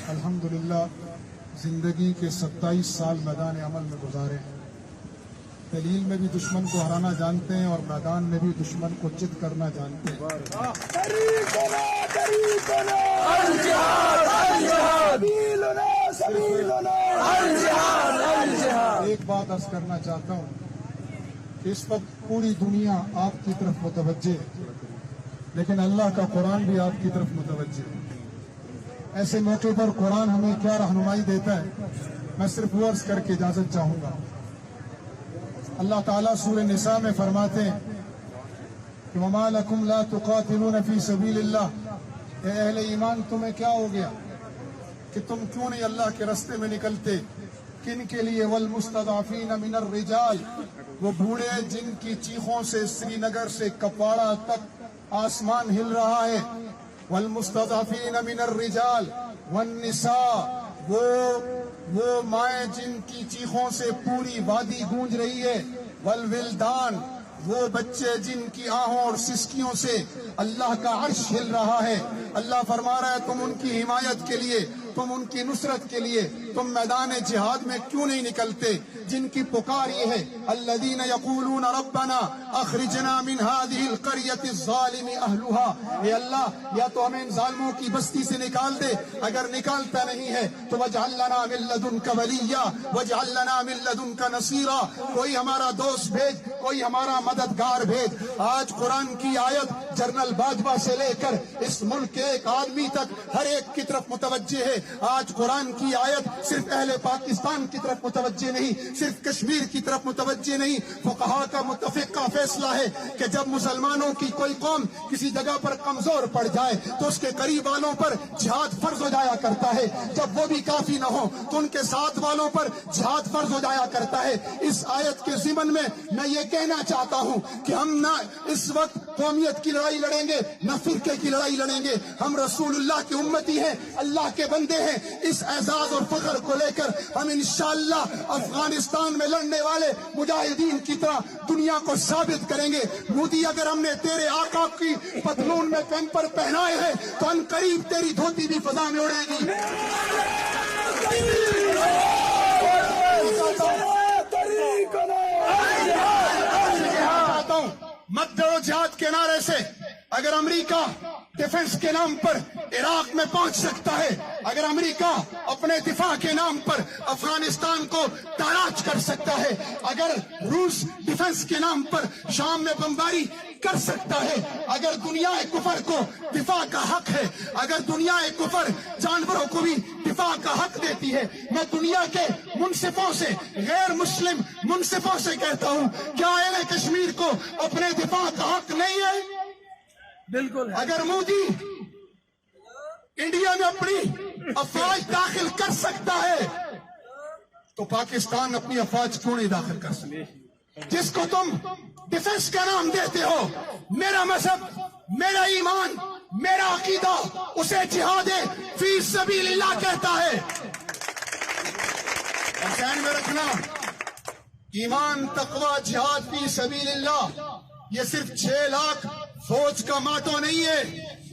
الحمدللہ زندگی کے 27 سال میدان عمل میں گزارے ہیں. دلیل میں بھی دشمن کو ہرانا جانتے ہیں اور میدان میں بھی دشمن کو چت کرنا جانتے ہیں. ایک بات عرض کرنا چاہتا ہوں کہ اس وقت پوری دنیا آپ کی طرف متوجہ ہے، لیکن اللہ کا قرآن بھی آپ کی طرف متوجہ ہے. ایسے موقع پر قرآن ہمیں کیا رہنمائی دیتا ہے، میں صرف وہ عرض کر کے اجازت چاہوں گا. اللہ تعالیٰ سورہ نساء میں فرماتے ہیں کہ وَمَا لَكُمْ لَا تُقَاتِلُونَ فِي سَبِيلِ اللَّهِ، اے اہل ایمان تمہیں کیا ہو گیا کہ تم کیوں نہیں اللہ کے راستے میں نکلتے؟ کن کے لیے؟ وَالْمُسْتَضْعَفِينَ مِنَ الرِّجَالِ، وہ بوڑھے جن کی چیخوں سے سری نگر سے کپواڑہ تک آسمان ہل رہا ہے. وَالْمُسْتَضْعَفِينَ مِنَ الرِّجَالِ وَالنِّسَاءِ، وہ مائیں جن کی چیخوں سے پوری وادی گونج رہی ہے. والولدان، وہ بچے جن کی آہوں اور سسکیوں سے اللہ کا عرش ہل رہا ہے. اللہ فرما رہا ہے تم ان کی حمایت کے لیے، تم ان کی نصرت کے لیے تم میدان جہاد میں کیوں نہیں نکلتے؟ جن کی پکار یہ ہے الذین یقولون ربنا اخرجنا من هذه القرية الظالم اهلها، اے اللہ یا تو ہمیں ان ظالموں کی بستی سے نکال دے، اگر نکالتا نہیں ہے تو واجعل لنا من لدنک ولیا واجعل لنا من لدنک نصیرا، کوئی ہمارا دوست بھیج، کوئی ہمارا مددگار بھیج. آج قرآن کی آیت جنرل باجوہ سے لے کر اس ملک کے ایک آدمی تک ہر ایک کی طرف متوجہ ہے. آج قرآن کی آیت صرف اہل پاکستان کی طرف متوجہ نہیں، صرف کشمیر کی طرف متوجہ نہیں. فقہا کا متفقہ فیصلہ ہے کہ جب مسلمانوں کی کوئی قوم کسی جگہ پر کمزور پڑ جائے تو اس کے قریب والوں پر جہاد فرض ہو جایا کرتا ہے، جب وہ بھی کافی نہ ہو تو ان کے ساتھ والوں پر جہاد فرض ہو جایا کرتا ہے. اس آیت کے ضمن میں میں یہ کہنا چاہتا ہوں کہ ہم نہ اس وقت قومیت کی لڑائی لڑیں گے نہ فرقے کی لڑائی لڑیں گے. ہم رسول اللہ کی امتی ہیں، اللہ کے بندے ہیں. اس اعزاز اور فخر کو لے کر ہم انشاءاللہ افغانستان میں لڑنے والے مجاہدین کی طرح دنیا کو ثابت کریں گے. مودی اگر ہم نے تیرے آقا کی پتلون میں کیمپر پہنائے ہیں تو ان قریب تیری دھوتی بھی فضا میں اڑے گی. مت ڈرو جہاد کے نعرے سے. اگر امریکہ ڈیفنس کے نام پر عراق میں پہنچ سکتا ہے، اگر امریکہ اپنے دفاع کے نام پر افغانستان کو تاراج کر سکتا ہے، اگر روس ڈیفنس کے نام پر شام میں بمباری کر سکتا ہے، اگر دنیا کفر کو دفاع کا حق ہے، اگر دنیا کفر جانوروں کو بھی دفاع کا حق دیتی ہے، میں دنیا کے منصفوں سے، غیر مسلم منصفوں سے کہتا ہوں کیا اہل کشمیر کو اپنے دفاع کا حق نہیں ہے؟ بالکل. اگر مودی انڈیا میں اپنی افواج داخل کر سکتا ہے تو پاکستان اپنی افواج کیوں نہیں داخل کر سکتے؟ جس کو تم ڈیفنس کا نام دیتے ہو، میرا مذہب، میرا ایمان، میرا عقیدہ اسے جہاد فی سبیل اللہ کہتا ہے. اور ذہن میں رکھنا، ایمان، تقوی، جہاد فی سبیل اللہ یہ صرف 6 لاکھ فوج کا ماٹو نہیں ہے.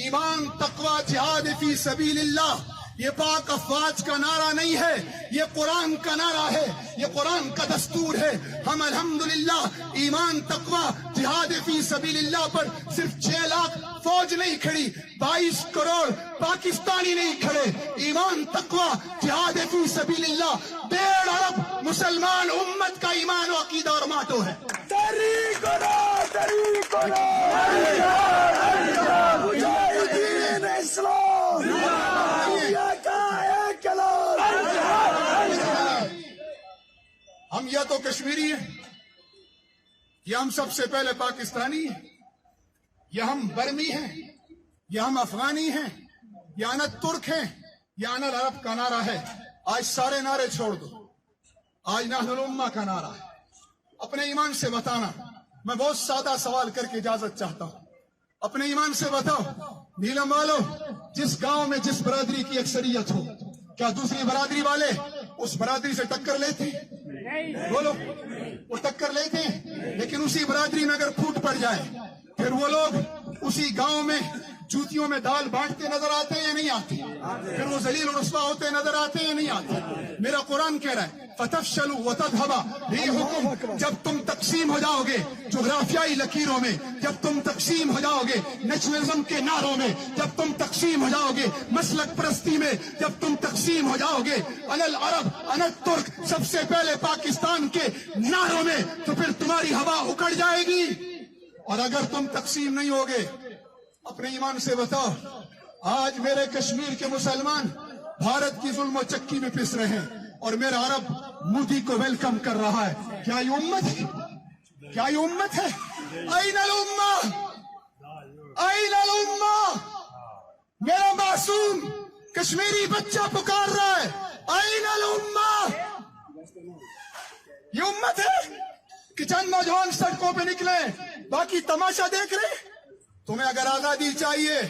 ایمان، تقوی، جہاد فی سبیل اللہ یہ پاک افواج کا نعرہ نہیں ہے، یہ قرآن کا نعرہ ہے، یہ قرآن کا دستور ہے. ہم الحمدللہ ایمان، تقوی، جہاد فی سبیل اللہ پر صرف 6 لاکھ فوج نہیں کھڑی، 22 کروڑ پاکستانی نہیں کھڑے. ایمان، تقوی، جہاد فی سبیل اللہ 1.5 ارب مسلمان امت کا ایمان و عقیدہ اور ماٹو ہے. ہم یا تو کشمیری ہیں، یا ہم سب سے پہلے پاکستانی ہیں، یا ہم برمی ہیں، یا ہم افغانی ہیں، یا نہ ترک ہیں، یا نہ عرب کا نعرہ ہے. آج سارے نعرے چھوڑ دو، آج نحن الامہ کا نعرہ ہے. اپنے ایمان سے بتانا. میں بہت سادہ سوال کر کے اجازت چاہتا ہوں. اپنے ایمان سے بتاؤ، نیلم والو، جس گاؤں میں جس برادری کی اکثریت ہو، کیا دوسری برادری والے اس برادری سے ٹکر لیتے ہیں؟ بولو، وہ ٹکر لیتے ہیں. لیکن اسی برادری میں اگر پھوٹ پڑ جائے پھر وہ لوگ اسی گاؤں میں جوتیوں میں دال بانٹتے نظر آتے ہیں یا نہیں آتے؟ پھر وہ ذلیل و رسوا ہوتے نظر آتے ہیں یا نہیں آتے؟ میرا قرآن کہہ رہا ہے فَتَفْشَلُوا وَتَذْهَبَ رِيحُكُمْ، جب تم تقسیم ہو جاؤ گے جغرافیائی لکیروں میں، جب تم تقسیم ہو جاؤ گے نیشنلزم کے نعروں میں، جب تم تقسیم ہو جاؤ گے مسلک پرستی میں، جب تم تقسیم ہو جاؤ گے انا العرب انا الترک، سب سے پہلے پاکستان کے نعروں میں، تو پھر تمہاری ہوا اکڑ جائے گی۔ اور اگر تم تقسیم نہیں ہوگے، اپنے ایمان سے بتاؤ، آج میرے کشمیر کے مسلمان بھارت کی ظلم و چکی میں پس رہے ہیں اور میرا عرب مودی کو ویلکم کر رہا ہے۔ کیا یہ امت ہے؟ کیا یہ امت ہے؟ این الامہ، این الامہ، میرا معصوم کشمیری بچہ پکار رہا ہے این الامہ۔ یہ امت ہے کہ چند نوجوان سڑکوں پہ نکلے باقی تماشا دیکھ رہے؟ تمہیں اگر آزادی چاہیے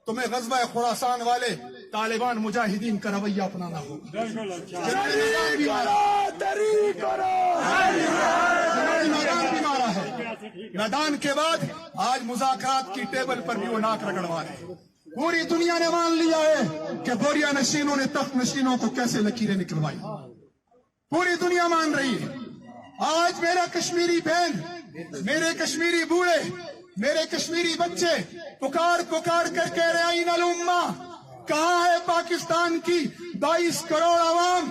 تمہیں غزوہ خراسان والے طالبان مجاہدین کا رویہ اپنانا ہوگا۔ میدان بھی مارا ہے، میدان کے بعد آج مذاکرات کی ٹیبل پر بھی وہ ناک رگڑوا رہے۔ پوری دنیا نے مان لیا ہے کہ بوریا نشینوں نے تخت نشینوں کو کیسے لکیریں نکلوائی، پوری دنیا مان رہی ہے۔ آج میرا کشمیری بہن، میرے کشمیری بوڑھے، میرے کشمیری بچے پکار پکار کر کہہ رہے ہیں این الامہ، کہاں ہے پاکستان کی 22 کروڑ عوام؟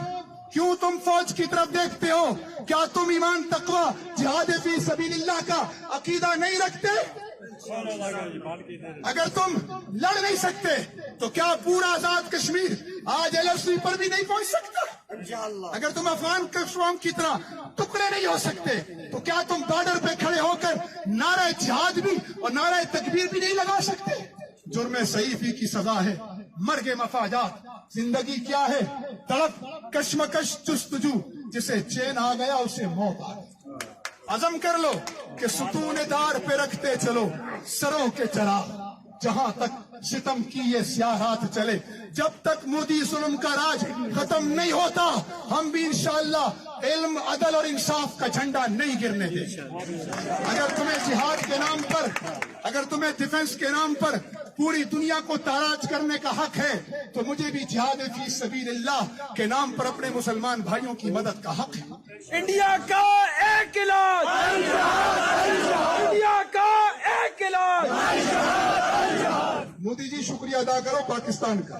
کیوں تم فوج کی طرف دیکھتے ہو؟ کیا تم ایمان تقوی جہاد فی سبیل اللہ کا عقیدہ نہیں رکھتے؟ اگر تم لڑ نہیں سکتے تو کیا پورا آزاد کشمیر آج LFC پر بھی نہیں پہنچ سکتا؟ اگر تم افغان قوم کی طرح ٹکڑے نہیں ہو سکتے تو کیا تم بارڈر پہ کھڑے ہو کر نعرہ جہاد بھی اور نعرہ تکبیر بھی نہیں لگا سکتے؟ جرم سعیفی کی سزا ہے مرگ مفاجات، زندگی کیا ہے؟ تڑپ، کشمکش، جستجو، جسے چین آ گیا اسے موت آ گئی۔ عزم کر لو کہ ستون دار پہ رکھتے چلو سروں کے چراغ، جہاں تک ستم کی یہ سیاہ رات چلے، جب تک مودی ظلم کا راج ختم نہیں ہوتا ہم بھی انشاءاللہ علم، عدل اور انصاف کا جھنڈا نہیں گرنے دیں۔ اگر تمہیں جہاد کے نام پر، اگر تمہیں ڈیفنس کے نام پر پوری دنیا کو تاراج کرنے کا حق ہے تو مجھے بھی جہاد فی سبیل اللہ کے نام پر اپنے مسلمان بھائیوں کی مدد کا حق ہے۔ انڈیا کا ایک علاج، انڈیا کا ایک علاج۔ مودی جی شکریہ ادا کرو پاکستان کا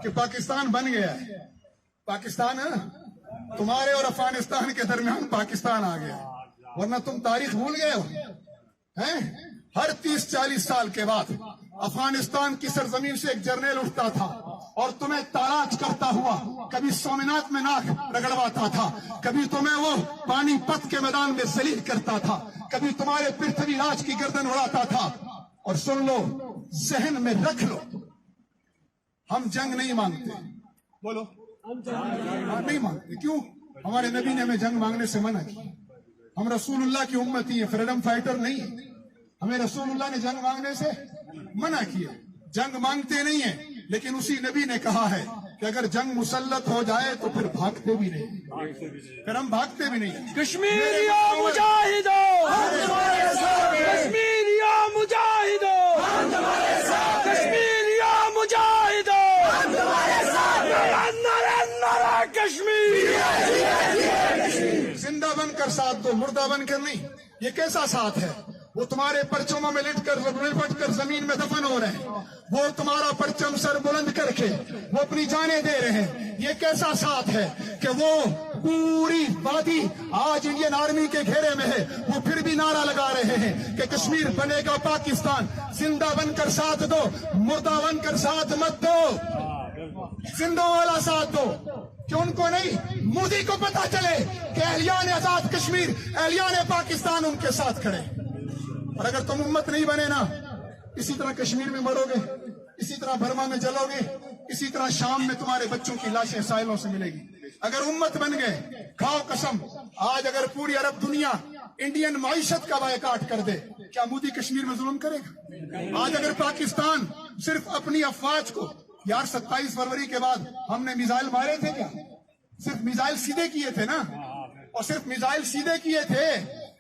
کہ پاکستان بن گیا ہے۔ پاکستان تمہارے اور افغانستان کے درمیان پاکستان آ گیا، ورنہ تم تاریخ بھول گئے ہو۔ ہر 30-40 سال کے بعد افغانستان کی سرزمین سے ایک جرنیل اٹھتا تھا اور تمہیں تاراج کرتا ہوا کبھی سومنات میں ناک رگڑواتا تھا، کبھی تمہیں وہ پانی پت کے میدان میں ذلیل کرتا تھا، کبھی تمہارے پرتھوی راج کی گردن اڑاتا تھا۔ اور سن لو، ذہن میں رکھ لو، ہم جنگ نہیں مانگتے۔ بولو، نہیں مانگتے۔ کیوں؟ ہمارے نبی نے ہمیں جنگ مانگنے سے منع کی۔ ہم رسول اللہ کی امتی ہیں، فریڈم فائٹر نہیں ہیں۔ ہمیں رسول اللہ نے جنگ مانگنے سے منع کیا۔ جنگ مانگتے نہیں ہیں، لیکن اسی نبی نے کہا ہے کہ اگر جنگ مسلط ہو جائے تو پھر بھاگتے بھی نہیں، پھر ہم بھاگتے بھی نہیں۔ کشمیریہ مجاہدو، کشمیریہ مجاہدو، کشمیریہ مجاہدو، نعرہ کشمیر۔ زندہ بن کر ساتھ دو، مردہ بن کر نہیں۔ یہ کیسا ساتھ ہے؟ وہ تمہارے پرچموں میں لپٹ کر زمین میں دفن ہو رہے ہیں، وہ تمہارا پرچم سر بلند کر کے وہ اپنی جانیں دے رہے ہیں۔ یہ کیسا ساتھ ہے کہ وہ پوری وادی آج انڈین آرمی کے گھیرے میں ہے، وہ پھر بھی نعرہ لگا رہے ہیں کہ کشمیر بنے گا پاکستان۔ زندہ بن کر ساتھ دو، مردہ بن کر ساتھ مت دو، زندہ والا ساتھ دو کہ ان کو نہیں، مودی کو پتا چلے کہ اہلیان آزاد کشمیر، اہلیان پاکستان ان کے ساتھ کھڑے۔ اور اگر تم امت نہیں بنے نا، اسی طرح کشمیر میں مرو گے، اسی طرح برما میں جلو گے، اسی طرح شام میں تمہارے بچوں کی لاشیں ساحلوں سے ملے گی۔ اگر امت بن گئے، کھاؤ قسم، آج اگر پوری عرب دنیا انڈین معیشت کا بائیکاٹ کر دے، کیا مودی کشمیر میں ظلم کرے گا؟ آج اگر پاکستان صرف اپنی افواج کو، یار 27 فروری کے بعد ہم نے میزائل مارے تھے کیا؟ صرف میزائل سیدھے کیے تھے نا، اور صرف میزائل سیدھے کیے تھے،